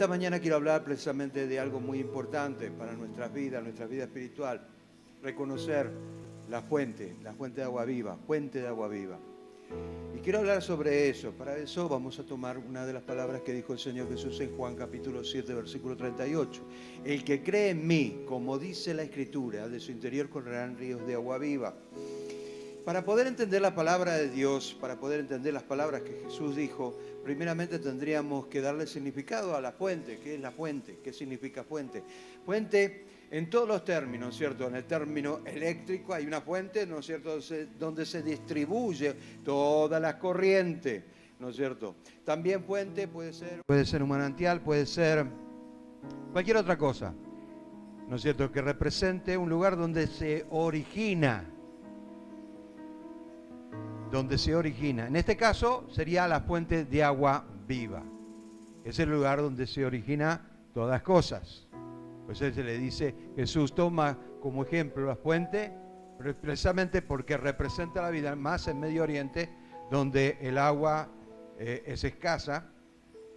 esta mañana quiero hablar precisamente de algo muy importante para nuestra vida espiritual. Reconocer la fuente de agua viva, fuente de agua viva. Y quiero hablar sobre eso. Para eso vamos a tomar una de las palabras que dijo el Señor Jesús en Juan capítulo 7, versículo 38. El que cree en mí, como dice la Escritura, de su interior correrán ríos de agua viva. Para poder entender la palabra de Dios, para poder entender las palabras que Jesús dijo, primeramente tendríamos que darle significado a la fuente. ¿Qué es la fuente? ¿Qué significa fuente? Fuente en todos los términos, ¿cierto? En el término eléctrico hay una fuente, ¿no es cierto?, donde se distribuye toda la corriente, ¿no es cierto? También fuente puede ser un manantial, puede ser cualquier otra cosa, ¿no es cierto?, que represente un lugar donde se origina. En este caso sería la fuente de agua viva. Es el lugar donde se origina todas las cosas. Pues se le dice, Jesús toma como ejemplo la fuente, precisamente porque representa la vida, más en Medio Oriente, donde el agua es escasa.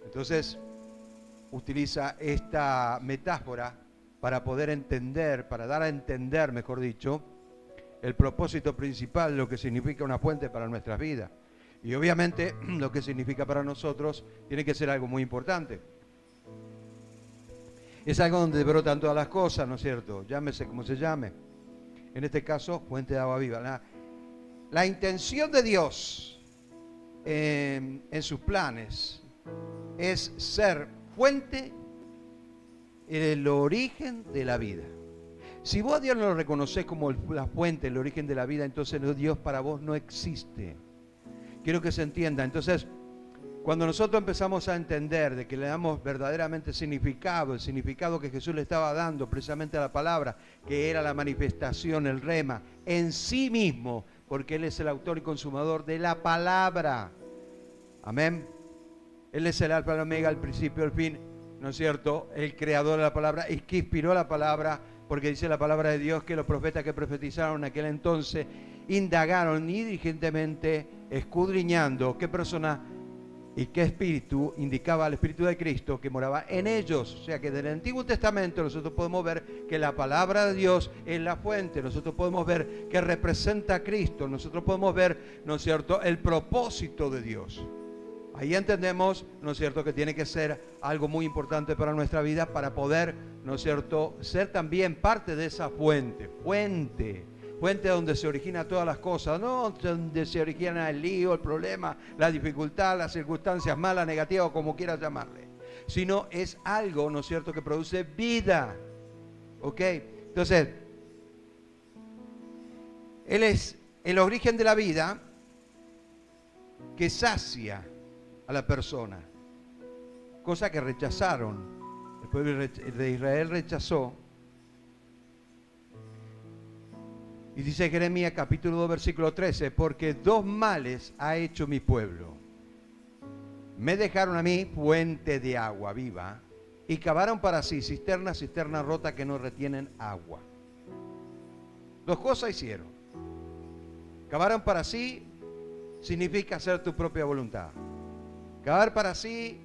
Entonces utiliza esta metáfora para poder entender, para dar a entender, mejor dicho, el propósito principal, lo que significa una fuente para nuestras vidas. Y obviamente lo que significa para nosotros tiene que ser algo muy importante. Es algo donde brotan todas las cosas, ¿no es cierto? Llámese como se llame. En este caso, fuente de agua viva. La intención de Dios en sus planes es ser fuente en el origen de la vida. Si vos a Dios no lo reconoces como la fuente, el origen de la vida, entonces Dios para vos no existe. Quiero que se entienda. Entonces, cuando nosotros empezamos a entender de que le damos verdaderamente significado, el significado que Jesús le estaba dando precisamente a la palabra, que era la manifestación, el rema, en sí mismo, porque Él es el autor y consumador de la palabra. Amén. Él es el alfa y el omega, el principio, el fin, ¿no es cierto? El creador de la palabra, y que inspiró la palabra, porque dice la palabra de Dios que los profetas que profetizaron en aquel entonces indagaron diligentemente, escudriñando qué persona y qué espíritu indicaba el Espíritu de Cristo que moraba en ellos. O sea que del Antiguo Testamento nosotros podemos ver que la palabra de Dios es la fuente. Nosotros podemos ver que representa a Cristo. Nosotros podemos ver, ¿no es cierto?, el propósito de Dios. Ahí entendemos, ¿no es cierto?, que tiene que ser algo muy importante para nuestra vida para poder, ¿no es cierto?, ser también parte de esa fuente. Fuente donde se origina todas las cosas, no donde se origina el lío, el problema, la dificultad, las circunstancias malas, negativas o como quieras llamarle, sino es algo, ¿no es cierto?, que produce vida. ¿Ok? Entonces, Él es el origen de la vida que sacia a la persona, cosa que rechazaron. El pueblo de Israel rechazó. Y dice Jeremías capítulo 2 versículo 13, porque dos males ha hecho mi pueblo. Me dejaron a mí fuente de agua viva y cavaron para sí cisternas rotas que no retienen agua. Dos cosas hicieron. Cavaron para sí significa hacer tu propia voluntad. Cavar para sí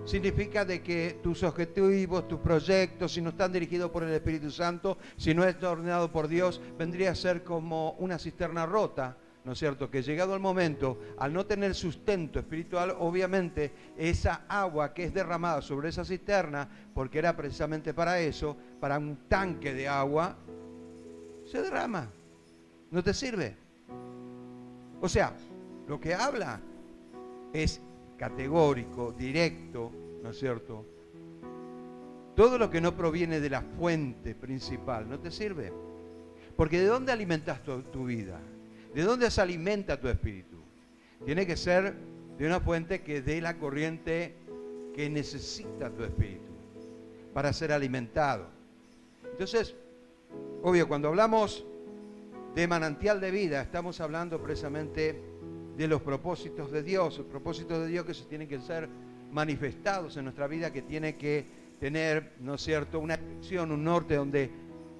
significa de que tus objetivos, tus proyectos, si no están dirigidos por el Espíritu Santo, si no es ordenado por Dios, vendría a ser como una cisterna rota, ¿no es cierto?, que llegado el momento, al no tener sustento espiritual, obviamente esa agua que es derramada sobre esa cisterna, porque era precisamente para eso, para un tanque de agua, se derrama, no te sirve. O sea, lo que habla es categórico, directo, ¿no es cierto? Todo lo que no proviene de la fuente principal no te sirve. Porque ¿de dónde alimentas tu vida? ¿De dónde se alimenta tu espíritu? Tiene que ser de una fuente que dé la corriente que necesita tu espíritu para ser alimentado. Entonces, obvio, cuando hablamos de manantial de vida, estamos hablando precisamente de los propósitos de Dios, los propósitos de Dios que se tienen que ser manifestados en nuestra vida, que tiene que tener, ¿no es cierto?, una dirección, un norte donde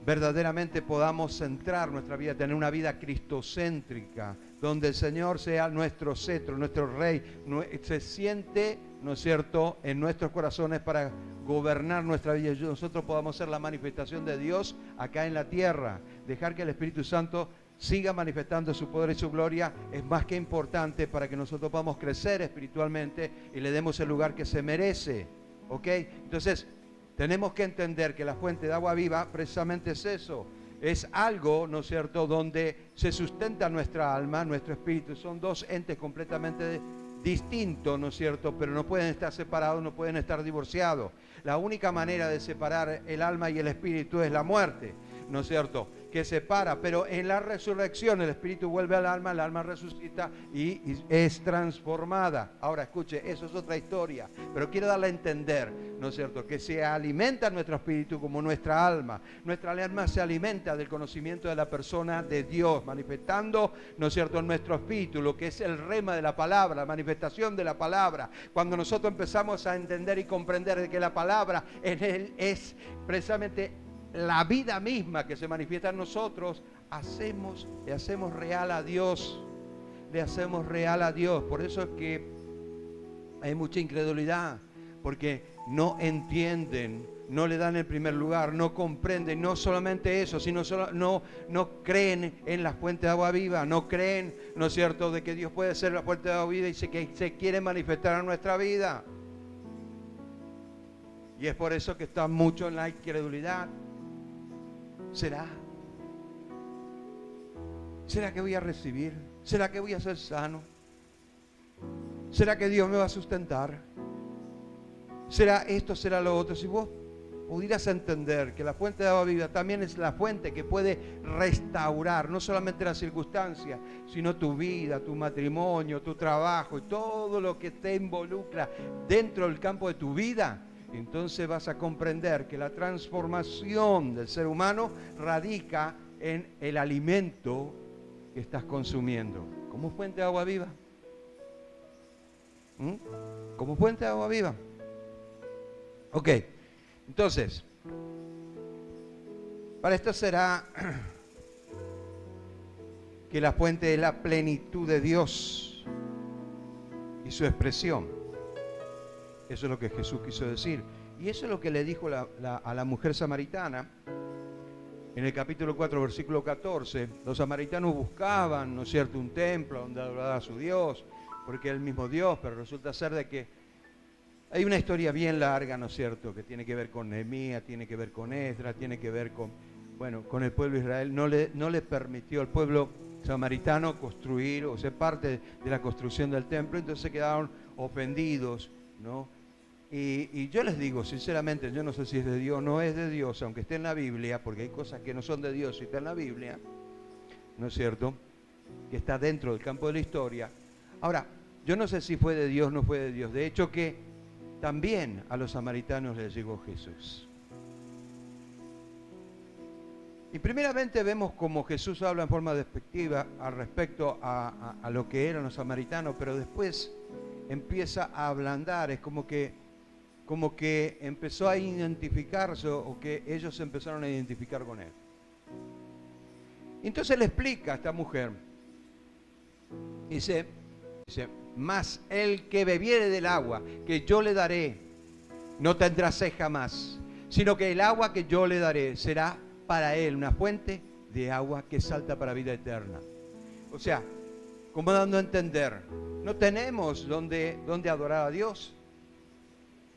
verdaderamente podamos centrar nuestra vida, tener una vida cristocéntrica, donde el Señor sea nuestro cetro, nuestro rey, se siente, ¿no es cierto?, en nuestros corazones para gobernar nuestra vida, y nosotros podamos ser la manifestación de Dios acá en la tierra. Dejar que el Espíritu Santo siga manifestando su poder y su gloria es más que importante para que nosotros podamos crecer espiritualmente y le demos el lugar que se merece. ¿Ok? Entonces, tenemos que entender que la fuente de agua viva precisamente es eso. Es algo, ¿no es cierto?, donde se sustenta nuestra alma, nuestro espíritu. Son dos entes completamente distintos, ¿no es cierto?, pero no pueden estar separados, no pueden estar divorciados. La única manera de separar el alma y el espíritu es la muerte, ¿no es cierto?, que separa, pero en la resurrección el espíritu vuelve al alma, el alma resucita y es transformada. Ahora escuche, eso es otra historia, pero quiero darle a entender, ¿no es cierto?, que se alimenta nuestro espíritu como nuestra alma. Nuestra alma se alimenta del conocimiento de la persona de Dios, manifestando, ¿no es cierto?, en nuestro espíritu lo que es el rema de la palabra, la manifestación de la palabra. Cuando nosotros empezamos a entender y comprender de que la palabra en Él es precisamente la vida misma que se manifiesta en nosotros, le hacemos real a Dios, le hacemos real a Dios. Por eso es que hay mucha incredulidad, porque no entienden, no le dan el primer lugar, no comprenden, no solamente eso, sino no creen en la fuente de agua viva, no creen, ¿no es cierto?, de que Dios puede ser la fuente de agua viva y que se quiere manifestar en nuestra vida. Y es por eso que está mucho en la incredulidad. ¿Será? ¿Será que voy a recibir? ¿Será que voy a ser sano? ¿Será que Dios me va a sustentar? ¿Será esto? ¿Será lo otro? Si vos pudieras entender que la fuente de agua viva también es la fuente que puede restaurar no solamente las circunstancias, sino tu vida, tu matrimonio, tu trabajo y todo lo que te involucra dentro del campo de tu vida, entonces vas a comprender que la transformación del ser humano radica en el alimento que estás consumiendo. ¿Como fuente de agua viva? ¿Como fuente de agua viva? Ok, entonces, para esto será que la fuente es la plenitud de Dios y su expresión. Eso es lo que Jesús quiso decir. Y eso es lo que le dijo a la mujer samaritana. En el capítulo 4, versículo 14, los samaritanos buscaban, ¿no es cierto?, un templo donde adorar a su Dios, porque es el mismo Dios, pero resulta ser de que hay una historia bien larga, ¿no es cierto?, que tiene que ver con Nehemías, tiene que ver con Esdras, tiene que ver con el pueblo de Israel. No le permitió al pueblo samaritano construir o ser parte de la construcción del templo, entonces se quedaron ofendidos, ¿no? Y yo les digo, sinceramente, yo no sé si es de Dios o no es de Dios, aunque esté en la Biblia, porque hay cosas que no son de Dios y está en la Biblia, ¿no es cierto?, que está dentro del campo de la historia. Ahora, yo no sé si fue de Dios o no fue de Dios. De hecho que también a los samaritanos les llegó Jesús. Y primeramente vemos como Jesús habla en forma despectiva al respecto a lo que eran los samaritanos, pero después empieza a ablandar, es como que empezó a identificarse, o que ellos empezaron a identificar con él. Entonces le explica a esta mujer, dice, mas el que bebiere del agua que yo le daré, no tendrá sed jamás, sino que el agua que yo le daré será para él una fuente de agua que salta para vida eterna. O sea, como dando a entender, no tenemos donde adorar a Dios,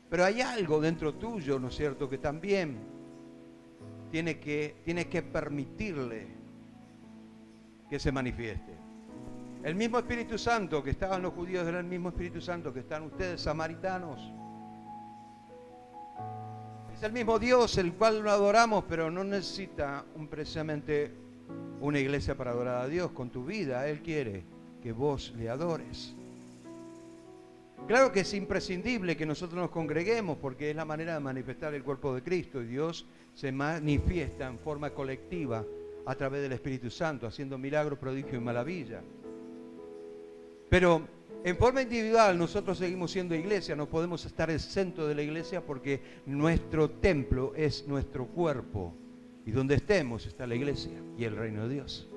pero hay algo dentro tuyo, ¿no es cierto?, que también tiene que permitirle que se manifieste. El mismo Espíritu Santo que estaban los judíos era el mismo Espíritu Santo que están ustedes, samaritanos. Es el mismo Dios el cual lo adoramos, pero no necesita precisamente una iglesia para adorar a Dios. Con tu vida Él quiere que vos le adores. Claro que es imprescindible que nosotros nos congreguemos, porque es la manera de manifestar el cuerpo de Cristo, y Dios se manifiesta en forma colectiva a través del Espíritu Santo, haciendo milagros, prodigios y maravillas. Pero en forma individual nosotros seguimos siendo iglesia, no podemos estar exentos de la iglesia, porque nuestro templo es nuestro cuerpo, y donde estemos está la iglesia y el reino de Dios.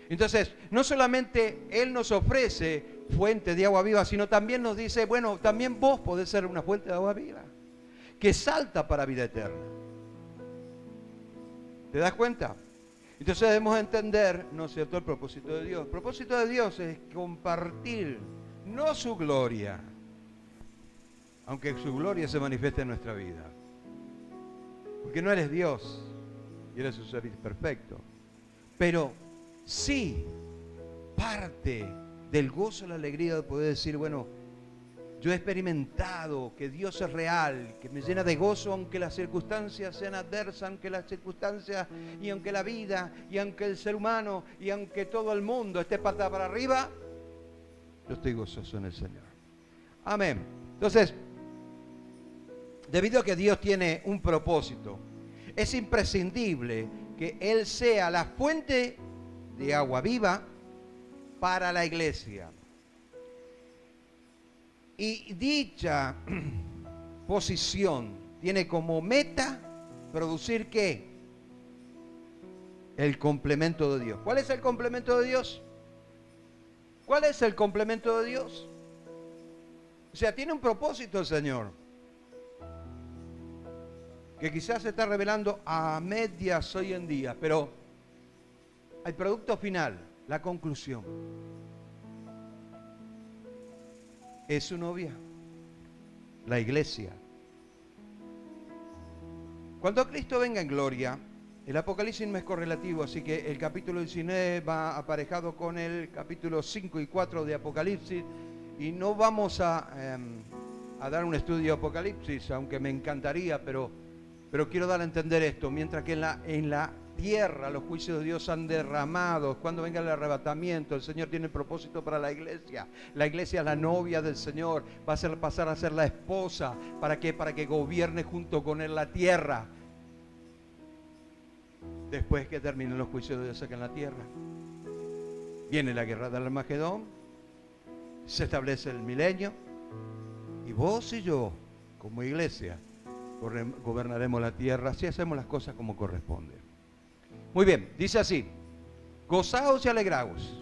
Entonces, no solamente Él nos ofrece fuente de agua viva, sino también nos dice, bueno, también vos podés ser una fuente de agua viva. que salta para vida eterna. ¿Te das cuenta? Entonces debemos entender, ¿no es cierto?, el propósito de Dios. El propósito de Dios es compartir, no su gloria, aunque su gloria se manifieste en nuestra vida. Porque no eres Dios y eres un ser perfecto. Pero sí, parte del gozo y la alegría de poder decir, bueno, yo he experimentado que Dios es real, que me llena de gozo aunque las circunstancias sean adversas, aunque las circunstancias y aunque la vida y aunque el ser humano y aunque todo el mundo esté patada para arriba, yo estoy gozoso en el Señor. Amén. Entonces, debido a que Dios tiene un propósito, es imprescindible que Él sea la fuente de agua viva para la iglesia. Y dicha posición tiene como meta producir ¿qué? El complemento de Dios. ¿Cuál es el complemento de Dios? ¿Cuál es el complemento de Dios? O sea, tiene un propósito el Señor, que quizás se está revelando a medias hoy en día, pero el producto final, la conclusión, es su novia, la iglesia. Cuando Cristo venga en gloria, el Apocalipsis no es correlativo, así que el capítulo 19 va aparejado con el capítulo 5 y 4 de Apocalipsis, y no vamos a dar un estudio de Apocalipsis, aunque me encantaría, pero quiero dar a entender esto. Mientras que en la tierra los juicios de Dios han derramado, cuando venga el arrebatamiento, el Señor tiene propósito para la iglesia. La iglesia es la novia del Señor, va a pasar a ser la esposa. ¿Para qué? Para que gobierne junto con Él la tierra. Después que terminen los juicios de Dios acá en la tierra, viene la guerra del Armagedón, se establece el milenio, y vos y yo, como iglesia, gobernaremos la tierra si hacemos las cosas como corresponde. Muy bien, dice así: gozaos y alegraos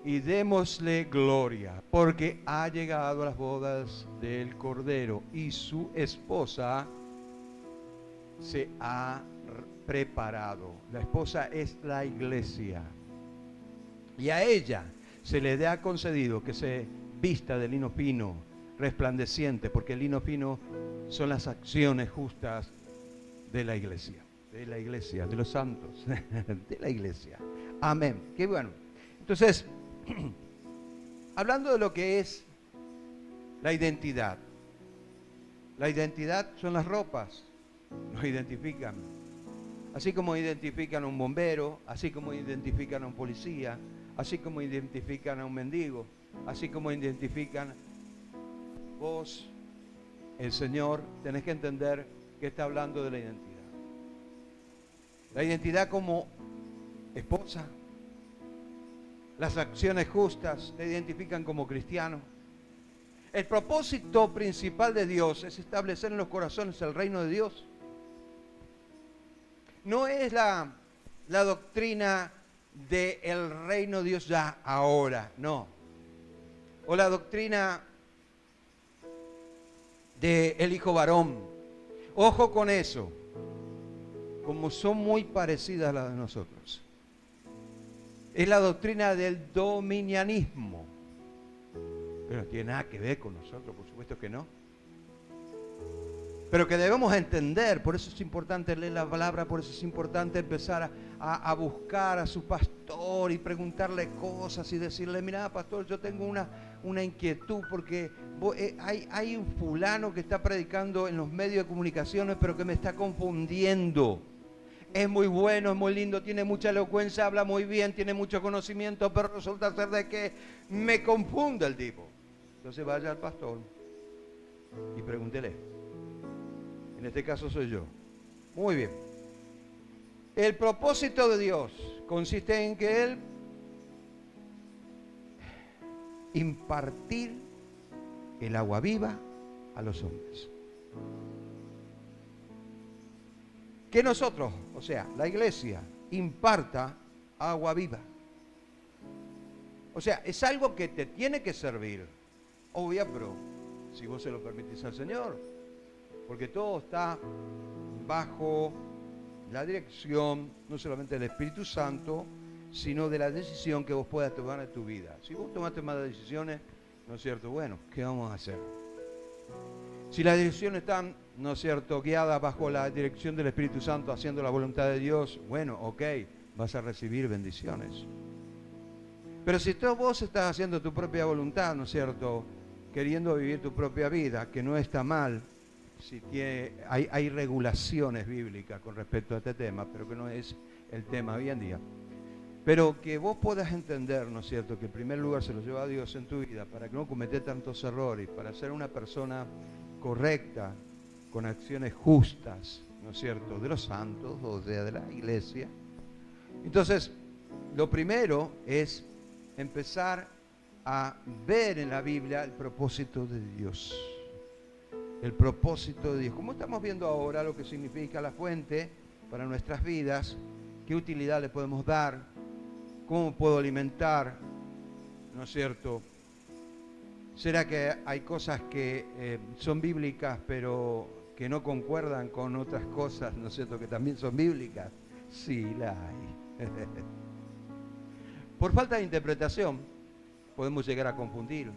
y démosle gloria, porque ha llegado a las bodas del Cordero y su esposa se ha preparado. La esposa es la iglesia, y a ella se le ha concedido que se vista de lino fino, resplandeciente, porque el lino fino son las acciones justas de la iglesia, de los santos, de la iglesia. Amén. Qué bueno. Entonces, hablando de lo que es la identidad son las ropas, nos identifican. Así como identifican a un bombero, así como identifican a un policía, así como identifican a un mendigo, así como identifican vos, el Señor, tenés que entender que está hablando de la identidad. La identidad como esposa, las acciones justas te identifican como cristiano. El propósito principal de Dios es establecer en los corazones el reino de Dios. No es la doctrina del reino de Dios ya ahora, no. O la doctrina del hijo varón. Ojo con eso, como son muy parecidas a las de nosotros. Es la doctrina del dominianismo, pero no tiene nada que ver con nosotros, por supuesto que no. Pero que debemos entender, por eso es importante leer la palabra, por eso es importante empezar a buscar a su pastor y preguntarle cosas y decirle: mira, pastor, yo tengo una inquietud porque hay un fulano que está predicando en los medios de comunicaciones, pero que me está confundiendo. Es muy bueno, es muy lindo, tiene mucha elocuencia, habla muy bien, tiene mucho conocimiento, pero resulta ser de que me confunde el tipo. Entonces vaya al pastor y pregúntele. En este caso soy yo. Muy bien. El propósito de Dios consiste en que Él impartir el agua viva a los hombres. Que nosotros, o sea, la iglesia, imparta agua viva. O sea, es algo que te tiene que servir. Obvio, pero si vos se lo permitís al Señor, porque todo está bajo la dirección no solamente del Espíritu Santo, sino de la decisión que vos puedas tomar en tu vida. Si vos tomaste malas decisiones, ¿no es cierto? Bueno, ¿qué vamos a hacer? Si las decisiones están, ¿no es cierto?, guiadas bajo la dirección del Espíritu Santo, haciendo la voluntad de Dios, bueno, ok, vas a recibir bendiciones. Pero si vos estás haciendo tu propia voluntad, ¿no es cierto?, queriendo vivir tu propia vida, que no está mal, si hay regulaciones bíblicas con respecto a este tema, pero que no es el tema hoy en día. Pero que vos puedas entender, ¿no es cierto?, que en primer lugar se lo lleva a Dios en tu vida para que no cometas tantos errores, para ser una persona correcta, con acciones justas, ¿no es cierto?, de los santos, o sea, de la iglesia. Entonces, lo primero es empezar a ver en la Biblia el propósito de Dios. El propósito de Dios. Como estamos viendo ahora lo que significa la fuente para nuestras vidas, qué utilidad le podemos dar, cómo puedo alimentar, ¿no es cierto? ¿Será que hay cosas que son bíblicas pero que no concuerdan con otras cosas, ¿no es cierto?, que también son bíblicas? Sí, la hay. Por falta de interpretación podemos llegar a confundir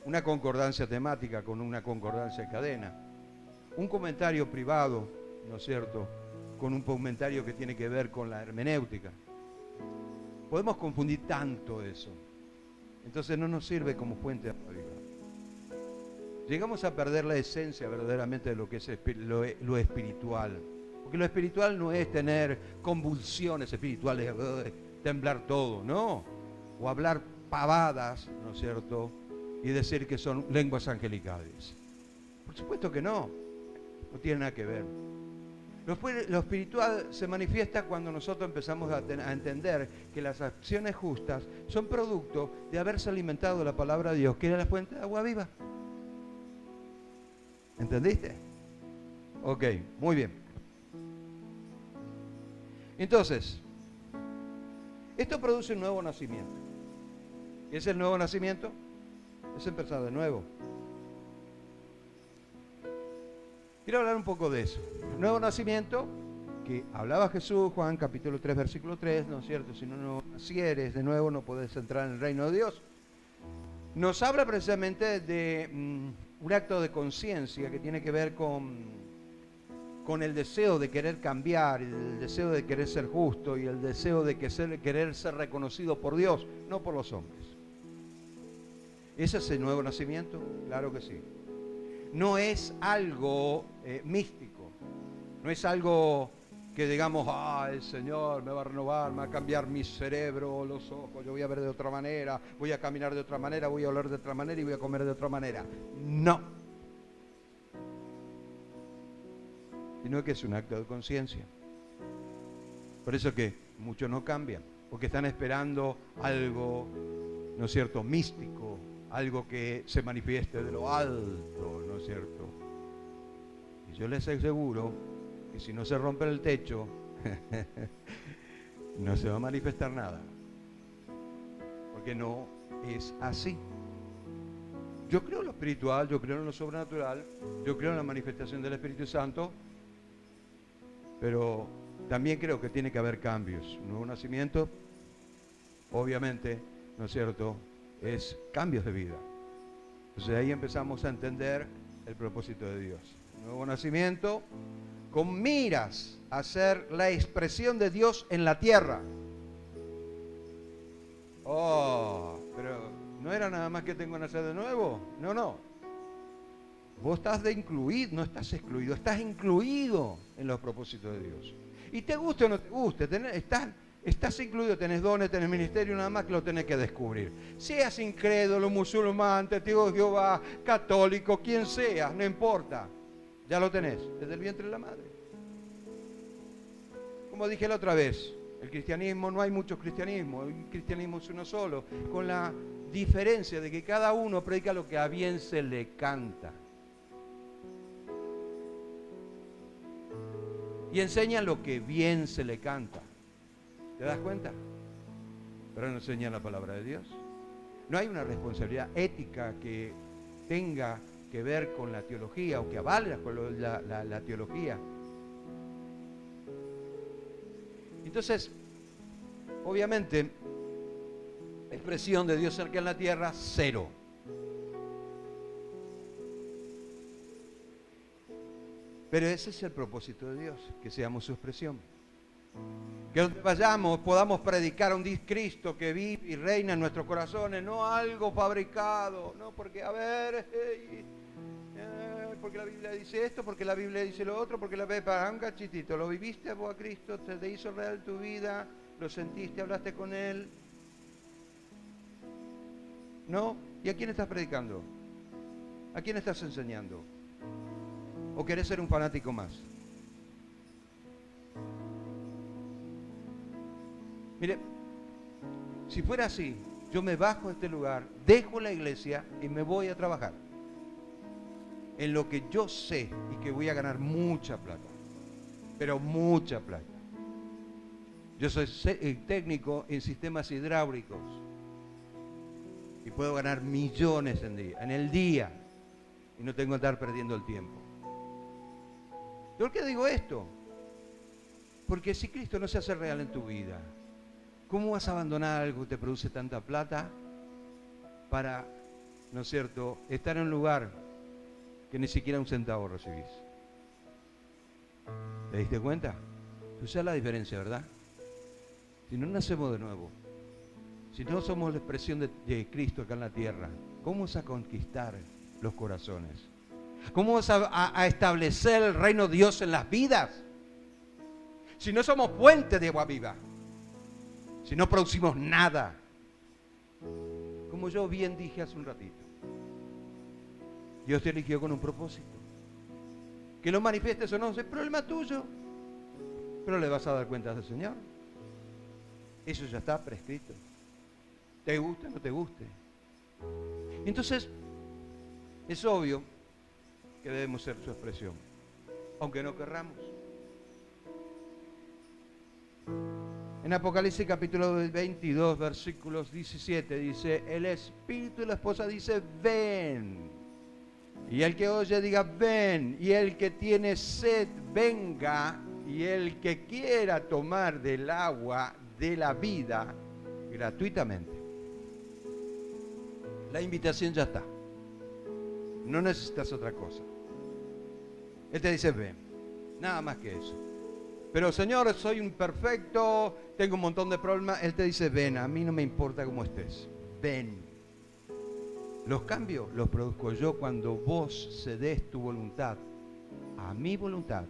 una concordancia temática con una concordancia en cadena, un comentario privado, ¿no es cierto?, con un comentario que tiene que ver con la hermenéutica. Podemos confundir tanto eso. Entonces no nos sirve como fuente de la vida. Llegamos a perder la esencia verdaderamente de lo que es lo espiritual. Porque lo espiritual no es tener convulsiones espirituales, temblar todo, no. O hablar pavadas, ¿no es cierto?, y decir que son lenguas angelicales. Por supuesto que no. No tiene nada que ver. Lo espiritual se manifiesta cuando nosotros empezamos a entender que las acciones justas son producto de haberse alimentado de la palabra de Dios, que era la fuente de agua viva. ¿Entendiste? Ok, muy bien. Entonces, esto produce un nuevo nacimiento. ¿Qué es el nuevo nacimiento? Es empezar de nuevo. Quiero hablar un poco de eso. El nuevo nacimiento, que hablaba Jesús, Juan capítulo 3, versículo 3, ¿no es cierto? Si no nacieres de nuevo no podés entrar en el reino de Dios. Nos habla precisamente de un acto de conciencia que tiene que ver con el deseo de querer cambiar, el deseo de querer ser justo y el deseo de querer ser reconocido por Dios, no por los hombres. ¿Ese es el nuevo nacimiento? Claro que sí. No es algo místico, no es algo que digamos, el Señor me va a renovar, me va a cambiar mi cerebro, los ojos, yo voy a ver de otra manera, voy a caminar de otra manera, voy a hablar de otra manera y voy a comer de otra manera. No. Sino que es un acto de conciencia. Por eso que muchos no cambian, porque están esperando algo, ¿no es cierto?, místico, algo que se manifieste de lo alto, ¿no es cierto? Y yo les aseguro que si no se rompe el techo, no se va a manifestar nada. Porque no es así. Yo creo en lo espiritual, yo creo en lo sobrenatural, yo creo en la manifestación del Espíritu Santo, pero también creo que tiene que haber cambios. Un nuevo nacimiento, obviamente, ¿no es cierto?, es cambios de vida. Entonces ahí empezamos a entender el propósito de Dios. Nuevo nacimiento con miras a ser la expresión de Dios en la tierra. Pero ¿no era nada más que tengo que nacer de nuevo? No. Vos estás incluido, no estás excluido, estás incluido en los propósitos de Dios. Y te guste o no te guste, estás incluido, tenés dones, tenés ministerio, nada más que lo tenés que descubrir. Seas incrédulo, musulmán, testigo de Jehová, católico, quien seas, no importa. Ya lo tenés, desde el vientre de la madre. Como dije la otra vez, el cristianismo, no hay mucho cristianismo, el cristianismo es uno solo, con la diferencia de que cada uno predica lo que a bien se le canta. Y enseña lo que bien se le canta. ¿Te das cuenta? Pero no enseña la palabra de Dios. No hay una responsabilidad ética que tenga que ver con la teología o que avala con la teología. Entonces, obviamente, expresión de Dios cerca en la tierra, cero. Pero ese es el propósito de Dios, que seamos su expresión. Que donde vayamos podamos predicar a un Cristo que vive y reina en nuestros corazones, no algo fabricado, no porque, a ver, porque la Biblia dice esto, porque la Biblia dice lo otro, porque la Biblia, para un cachitito, ¿lo viviste vos a Cristo? ¿Te hizo real tu vida? ¿Lo sentiste? ¿Hablaste con Él? ¿No? ¿Y a quién estás predicando? ¿A quién estás enseñando? ¿O querés ser un fanático más? Mire, si fuera así, yo me bajo de este lugar, dejo la iglesia y me voy a trabajar en lo que yo sé y que voy a ganar mucha plata, pero mucha plata. Yo soy técnico en sistemas hidráulicos y puedo ganar millones en el día y no tengo que estar perdiendo el tiempo. ¿Por qué digo esto? Porque si Cristo no se hace real en tu vida, ¿cómo vas a abandonar algo que te produce tanta plata para, ¿no es cierto?, estar en un lugar que ni siquiera un centavo recibís? ¿Te diste cuenta? Tú sabes la diferencia, ¿verdad? Si no nacemos de nuevo, si no somos la expresión de Cristo acá en la tierra, ¿cómo vas a conquistar los corazones? ¿Cómo vas a establecer el reino de Dios en las vidas? Si no somos puente de agua viva, si no producimos nada. Como yo bien dije hace un ratito, Dios te eligió con un propósito. Que lo manifiestes o no, es problema tuyo, pero le vas a dar cuenta al Señor. Eso ya está prescrito. Te guste o no te guste. Entonces, es obvio que debemos ser su expresión, aunque no querramos. En Apocalipsis capítulo 22, versículos 17, dice, el espíritu y la esposa dice, ven. Y el que oye diga, ven. Y el que tiene sed, venga. Y el que quiera tomar del agua de la vida, gratuitamente. La invitación ya está. No necesitas otra cosa. Él te dice, ven. Nada más que eso. Pero Señor, soy imperfecto, tengo un montón de problemas. Él te dice, ven, a mí no me importa cómo estés. Ven. Los cambios los produzco yo cuando vos cedes tu voluntad a mi voluntad.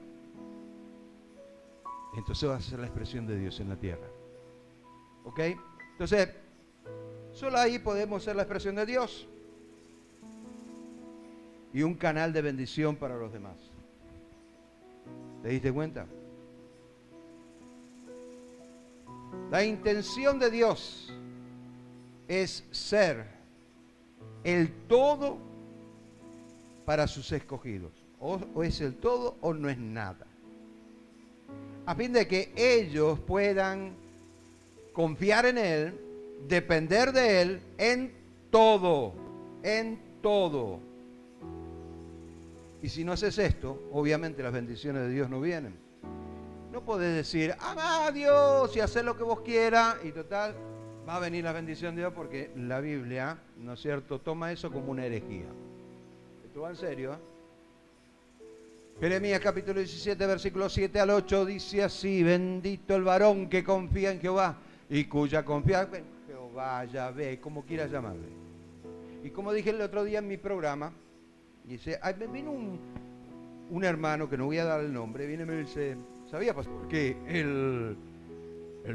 Entonces vas a ser la expresión de Dios en la tierra. ¿Ok? Entonces, solo ahí podemos ser la expresión de Dios y un canal de bendición para los demás. ¿Te diste cuenta? La intención de Dios es ser el todo para sus escogidos. O es el todo o no es nada. A fin de que ellos puedan confiar en Él, depender de Él en todo, en todo. Y si no haces esto, obviamente las bendiciones de Dios no vienen. No podés decir, ama a Dios y hacer lo que vos quieras, y total, va a venir la bendición de Dios, porque la Biblia, ¿no es cierto?, toma eso como una herejía. Esto va en serio, ¿eh? Jeremías capítulo 17, versículos 7 al 8, dice así, bendito el varón que confía en Jehová, y cuya confianza en Jehová, Yahvé, como quieras llamarle. Y como dije el otro día en mi programa, dice, me vino un hermano, que no voy a dar el nombre, viene y me dice, ¿sabía, pastor, que el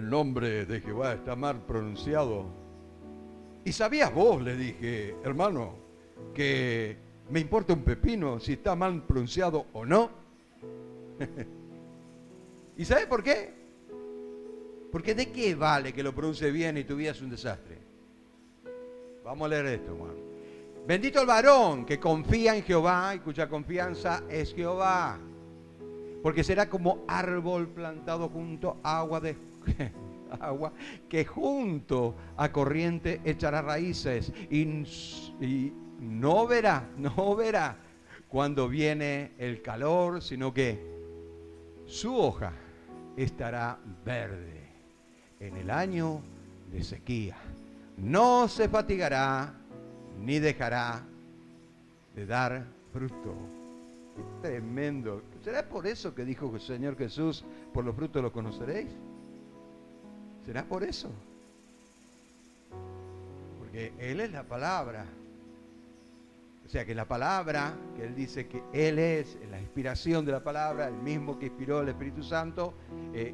nombre de Jehová está mal pronunciado? ¿Y sabías vos, le dije, hermano, que me importa un pepino si está mal pronunciado o no? ¿Y sabe por qué? Porque ¿de qué vale que lo pronuncie bien y tu vida es un desastre? Vamos a leer esto, hermano. Bendito el varón que confía en Jehová y cuya confianza es Jehová, porque será como árbol plantado junto a agua que junto a corriente echará raíces y no verá cuando viene el calor, sino que su hoja estará verde en el año de sequía. No se fatigará ni dejará de dar fruto. Qué tremendo. ¿Será por eso que dijo el Señor Jesús, por los frutos los conoceréis? ¿Será por eso? Porque Él es la palabra. O sea que la palabra, que Él dice que Él es la inspiración de la palabra, el mismo que inspiró el Espíritu Santo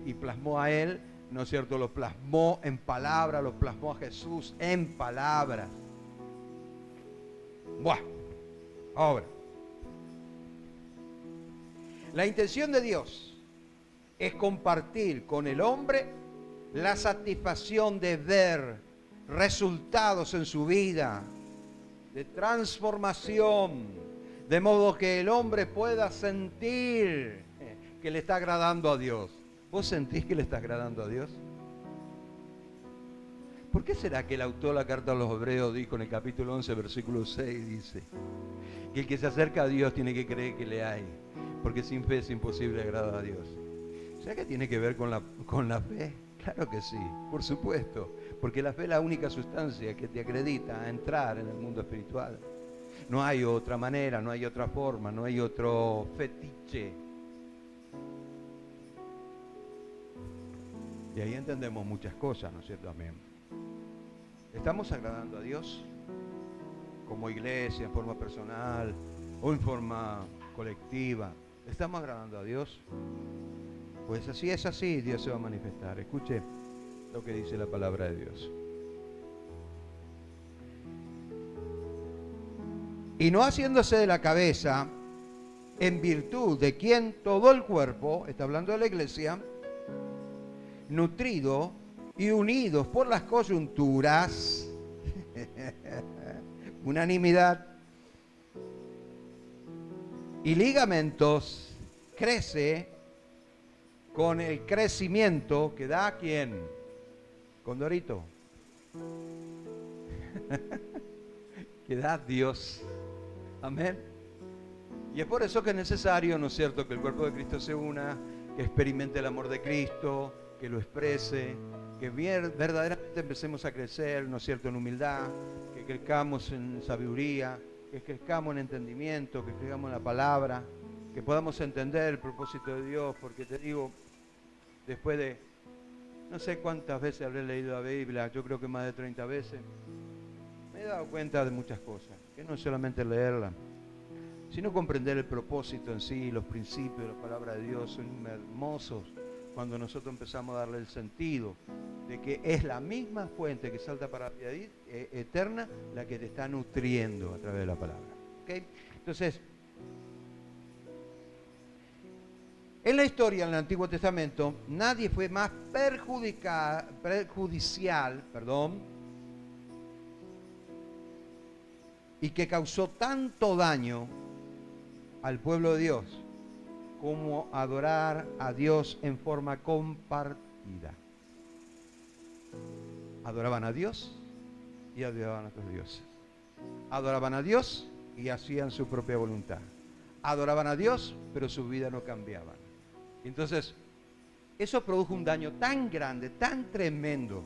y plasmó a Él, ¿no es cierto? Lo plasmó en palabras, lo plasmó a Jesús en palabras. Bueno, ahora, la intención de Dios es compartir con el hombre la satisfacción de ver resultados en su vida, de transformación, de modo que el hombre pueda sentir que le está agradando a Dios. ¿Vos sentís que le está agradando a Dios? ¿Por qué será que el autor de la carta a los Hebreos dijo en el capítulo 11, versículo 6, dice que el que se acerca a Dios tiene que creer que le hay, porque sin fe es imposible agradar a Dios? ¿Será que tiene que ver con la fe? Claro que sí, por supuesto, porque la fe es la única sustancia que te acredita a entrar en el mundo espiritual. No hay otra manera, no hay otra forma, no hay otro fetiche. Y ahí entendemos muchas cosas, ¿no es cierto? Amén. ¿Estamos agradando a Dios como iglesia, en forma personal o en forma colectiva? ¿Estamos agradando a Dios? Pues así es así, Dios se va a manifestar. Escuche lo que dice la palabra de Dios. Y no haciéndose de la cabeza, en virtud de quien todo el cuerpo, está hablando de la iglesia, nutrido y unidos por las coyunturas, unanimidad y ligamentos, crece con el crecimiento que da ¿quién? Condorito. Que da Dios. Amén. Y es por eso que es necesario, ¿no es cierto?, que el cuerpo de Cristo se una, que experimente el amor de Cristo, que lo exprese, que verdaderamente empecemos a crecer, ¿no es cierto?, en humildad, que crezcamos en sabiduría, que crezcamos en entendimiento, que crezcamos en la palabra, que podamos entender el propósito de Dios, porque te digo, después de no sé cuántas veces habré leído la Biblia, yo creo que más de 30 veces, me he dado cuenta de muchas cosas, que no es solamente leerla, sino comprender el propósito en sí, los principios de la palabra de Dios son hermosos cuando nosotros empezamos a darle el sentido de que es la misma fuente que salta para la vida eterna la que te está nutriendo a través de la palabra. ¿Okay? Entonces, en la historia, en el Antiguo Testamento, nadie fue más perjudicial, y que causó tanto daño al pueblo de Dios como adorar a Dios en forma compartida. Adoraban a Dios y adoraban a otros dioses. Adoraban a Dios y hacían su propia voluntad. Adoraban a Dios, pero su vida no cambiaban. Entonces, eso produjo un daño tan grande, tan tremendo,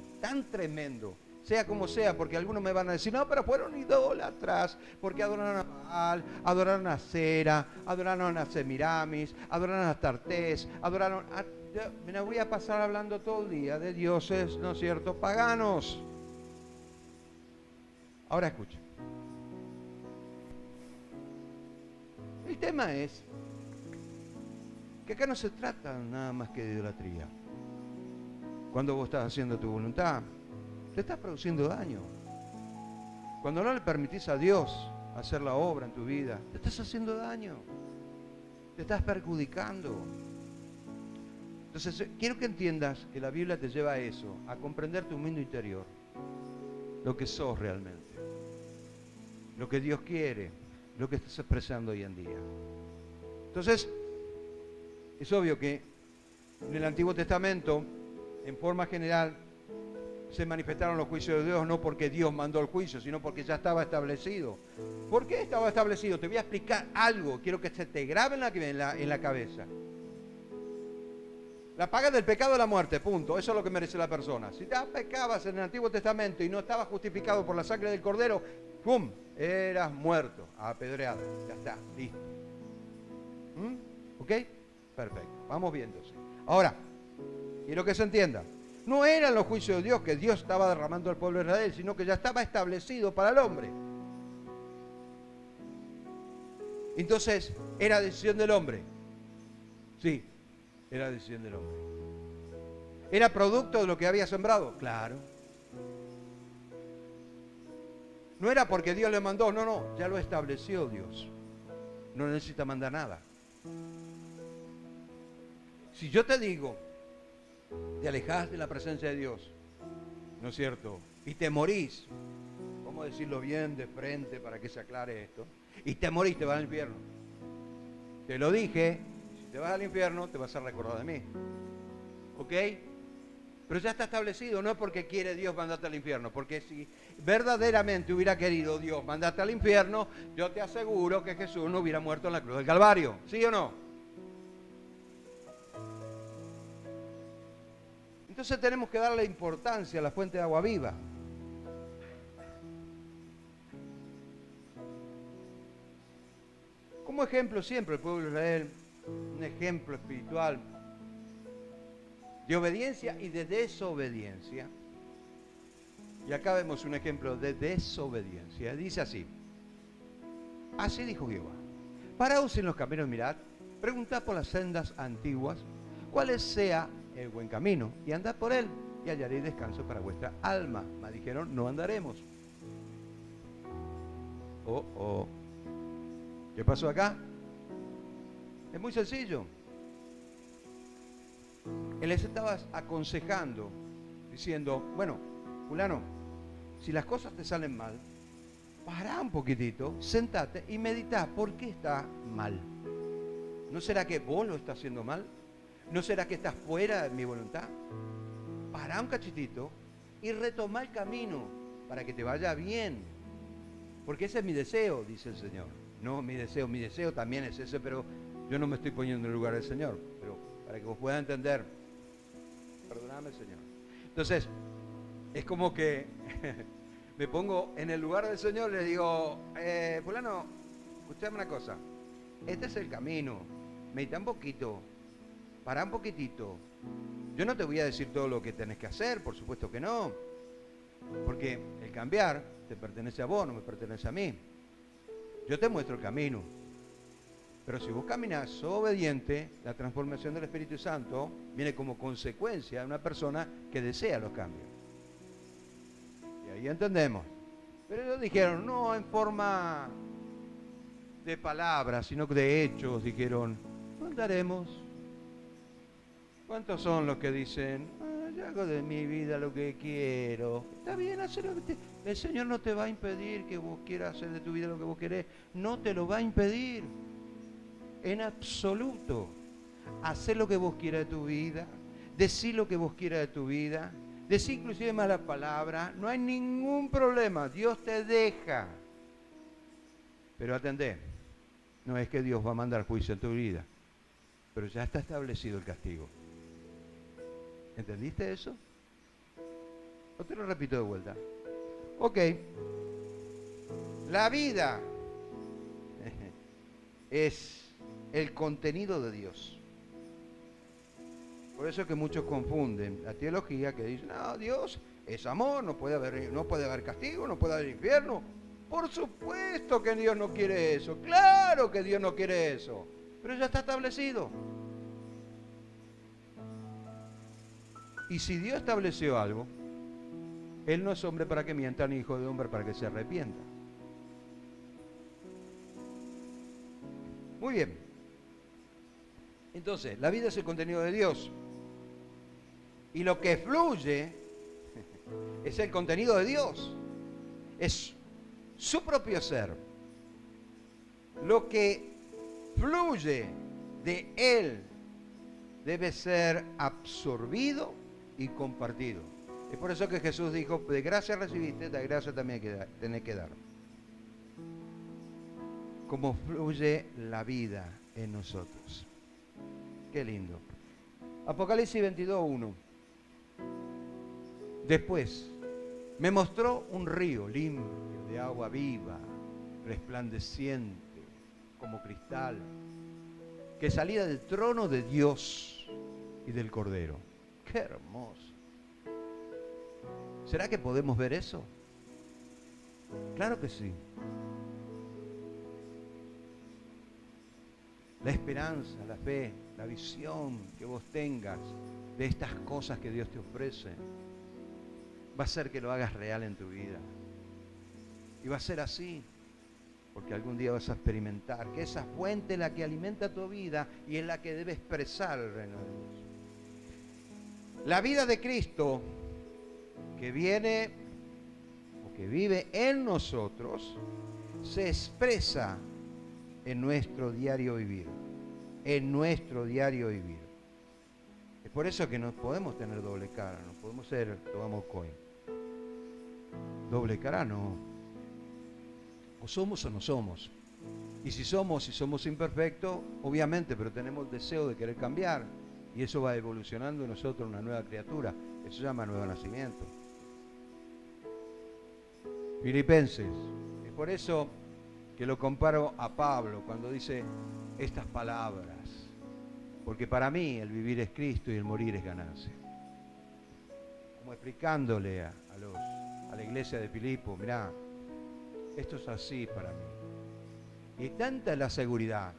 sea como sea, porque algunos me van a decir, no, pero fueron idólatras, porque adoraron a Baal, adoraron a Cera, adoraron a Semiramis, adoraron a Tartés, me voy a pasar hablando todo el día de dioses, ¿no es cierto?, paganos. Ahora escuchen. El tema es que acá no se trata nada más que de idolatría. Cuando vos estás haciendo tu voluntad, te estás produciendo daño. Cuando no le permitís a Dios hacer la obra en tu vida, te estás haciendo daño. Te estás perjudicando. Entonces, quiero que entiendas que la Biblia te lleva a eso, a comprender tu mundo interior, lo que sos realmente, lo que Dios quiere, lo que estás expresando hoy en día. Entonces, es obvio que en el Antiguo Testamento, en forma general, se manifestaron los juicios de Dios, no porque Dios mandó el juicio, sino porque ya estaba establecido. ¿Por qué estaba establecido? Te voy a explicar algo, quiero que se te grabe en la cabeza. La paga del pecado es la muerte, punto. Eso es lo que merece la persona. Si ya pecabas en el Antiguo Testamento y no estabas justificado por la sangre del Cordero, ¡pum!, eras muerto, apedreado. Ya está, listo. ¿Ok? Perfecto, vamos viéndose. Ahora, quiero que se entienda. No eran los juicios de Dios que Dios estaba derramando al pueblo de Israel, sino que ya estaba establecido para el hombre. Entonces, ¿era decisión del hombre? Sí, era decisión del hombre. ¿Era producto de lo que había sembrado? Claro. No era porque Dios le mandó, no, ya lo estableció Dios. No necesita mandar nada. Si yo te digo, te alejás de la presencia de Dios, ¿no es cierto? Y te morís, vamos a decirlo bien de frente para que se aclare esto, y te morís, te vas al infierno. Te lo dije, si te vas al infierno, te vas a recordar de mí. ¿Ok? Pero ya está establecido, no es porque quiere Dios mandarte al infierno, porque si verdaderamente hubiera querido Dios mandarte al infierno, yo te aseguro que Jesús no hubiera muerto en la cruz del Calvario. ¿Sí o no? Entonces tenemos que darle importancia a la fuente de agua viva. Como ejemplo siempre el pueblo de Israel, un ejemplo espiritual de obediencia y de desobediencia. Y acá vemos un ejemplo de desobediencia. Dice así: así dijo Jehová, paraos en los caminos, mirad, preguntad por las sendas antiguas, cuál sea el buen camino, y andad por él, y hallaréis descanso para vuestra alma. Mas dijeron, no andaremos. ¿Qué pasó acá? Es muy sencillo. Él les estaba aconsejando, diciendo, bueno, fulano, si las cosas te salen mal, pará un poquitito, sentate y medita por qué está mal. ¿No será que vos lo estás haciendo mal? ¿No será que estás fuera de mi voluntad? Pará un cachitito y retoma el camino para que te vaya bien. Porque ese es mi deseo, dice el Señor. No mi deseo también es ese, pero yo no me estoy poniendo en el lugar del Señor. Pero para que vos puedas entender, perdóname, Señor. Entonces, es como que me pongo en el lugar del Señor y le digo, fulano, escuchame una cosa, este es el camino, medita un poquito, pará un poquitito. Yo no te voy a decir todo lo que tenés que hacer, por supuesto que no, porque el cambiar te pertenece a vos, no me pertenece a mí. Yo te muestro el camino, pero si vos caminás obediente, la transformación del Espíritu Santo viene como consecuencia de una persona que desea los cambios. Y ahí entendemos. Pero ellos dijeron, no en forma de palabras, sino de hechos. Dijeron, no andaremos. ¿Cuántos son los que dicen, yo hago de mi vida lo que quiero? Está bien, hacer lo que el Señor no te va a impedir que vos quieras hacer de tu vida lo que vos querés. No te lo va a impedir. En absoluto. Hacé lo que vos quieras de tu vida. Decí lo que vos quieras de tu vida. Decí inclusive malas palabras. No hay ningún problema. Dios te deja. Pero atendé. No es que Dios va a mandar juicio en tu vida. Pero ya está establecido el castigo. ¿Entendiste eso? O te lo repito de vuelta. Ok. La vida es el contenido de Dios. Por eso es que muchos confunden la teología que dicen, no, Dios es amor, no puede haber castigo, no puede haber infierno. Por supuesto que Dios no quiere eso, claro que Dios no quiere eso, pero ya está establecido. Y si Dios estableció algo, Él no es hombre para que mienta, ni hijo de hombre para que se arrepienta. Muy bien. Entonces, la vida es el contenido de Dios. Y lo que fluye es el contenido de Dios. Es su propio ser. Lo que fluye de Él debe ser absorbido y compartido. Es por eso que Jesús dijo, de gracia recibiste, de gracia también tenés que dar. Cómo fluye la vida en nosotros. Qué lindo. Apocalipsis 22:1. Después me mostró un río limpio de agua viva, resplandeciente como cristal, que salía del trono de Dios y del Cordero. ¡Qué hermoso! ¿Será que podemos ver eso? Claro que sí. La esperanza, la fe, la visión que vos tengas de estas cosas que Dios te ofrece va a hacer que lo hagas real en tu vida. Y va a ser así, porque algún día vas a experimentar que esa fuente es la que alimenta tu vida y es la que debe expresar el reino de Dios. La vida de Cristo que viene o que vive en nosotros se expresa en nuestro diario vivir. En nuestro diario vivir. Es por eso que no podemos tener doble cara, no podemos ser tomamos coin. Doble cara no. O somos o no somos. Y si somos imperfectos, obviamente, pero tenemos el deseo de querer cambiar. Y eso va evolucionando en nosotros una nueva criatura. Eso se llama nuevo nacimiento. Filipenses. Es por eso que lo comparo a Pablo cuando dice estas palabras. Porque para mí el vivir es Cristo y el morir es ganancia. Como explicándole a la iglesia de Filipo, mirá, esto es así para mí. Y tanta es la seguridad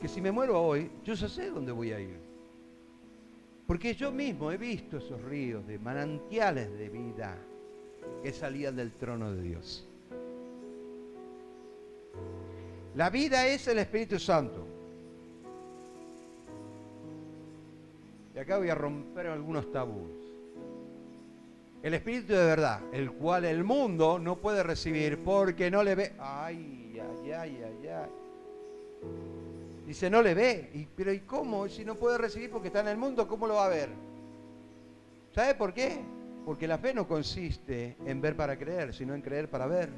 que si me muero hoy, yo ya sé dónde voy a ir. Porque yo mismo he visto esos ríos de manantiales de vida que salían del trono de Dios. La vida es el Espíritu Santo. Y acá voy a romper algunos tabúes. El Espíritu de verdad, el cual el mundo no puede recibir porque no le ve. Ay, ay, ay, ay, ay. Dice, no le ve. Pero ¿y cómo? Si no puede recibir porque está en el mundo, ¿cómo lo va a ver? ¿Sabe por qué? Porque la fe no consiste en ver para creer, sino en creer para ver.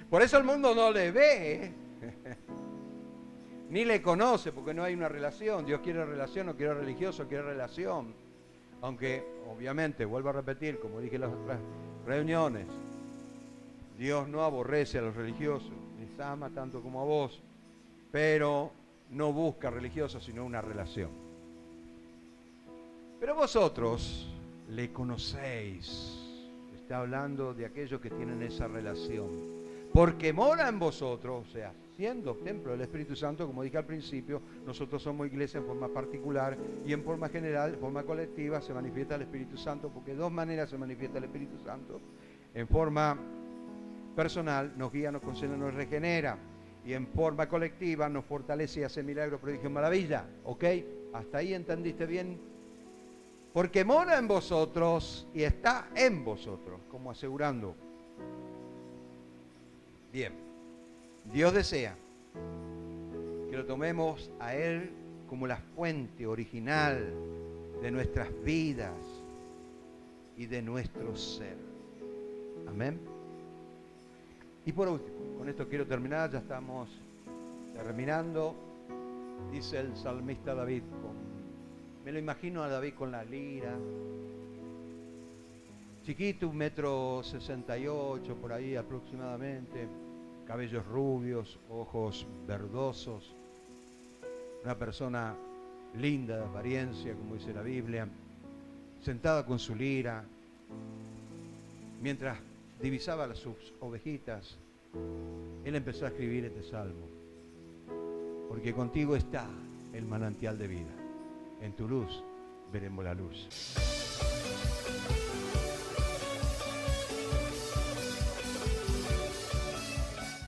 Por eso el mundo no le ve, ni le conoce, porque no hay una relación. Dios quiere relación, no quiere religioso, quiere relación. Aunque, obviamente, vuelvo a repetir, como dije en las otras reuniones, Dios no aborrece a los religiosos, les ama tanto como a vos, pero no busca religiosos, sino una relación. Pero vosotros le conocéis, está hablando de aquellos que tienen esa relación. Porque mora en vosotros, o sea, siendo templo del Espíritu Santo, como dije al principio, nosotros somos iglesia en forma particular y en forma general, en forma colectiva, se manifiesta el Espíritu Santo, porque de dos maneras se manifiesta el Espíritu Santo. En forma personal, nos guía, nos concede, nos regenera, y en forma colectiva nos fortalece y hace milagros, prodigios, maravilla. ¿Ok? ¿Hasta ahí entendiste bien? Porque mora en vosotros y está en vosotros, como asegurando. Bien, Dios desea que lo tomemos a Él como la fuente original de nuestras vidas y de nuestro ser. Amén. Y por último, con esto quiero terminar, ya estamos terminando. Dice el salmista David, me lo imagino a David con la lira, chiquito, 1,68 m por ahí aproximadamente, cabellos rubios, ojos verdosos, una persona linda de apariencia, como dice la Biblia, sentada con su lira, mientras divisaba sus ovejitas, él empezó a escribir este salmo. Porque contigo está el manantial de vida. En tu luz veremos la luz.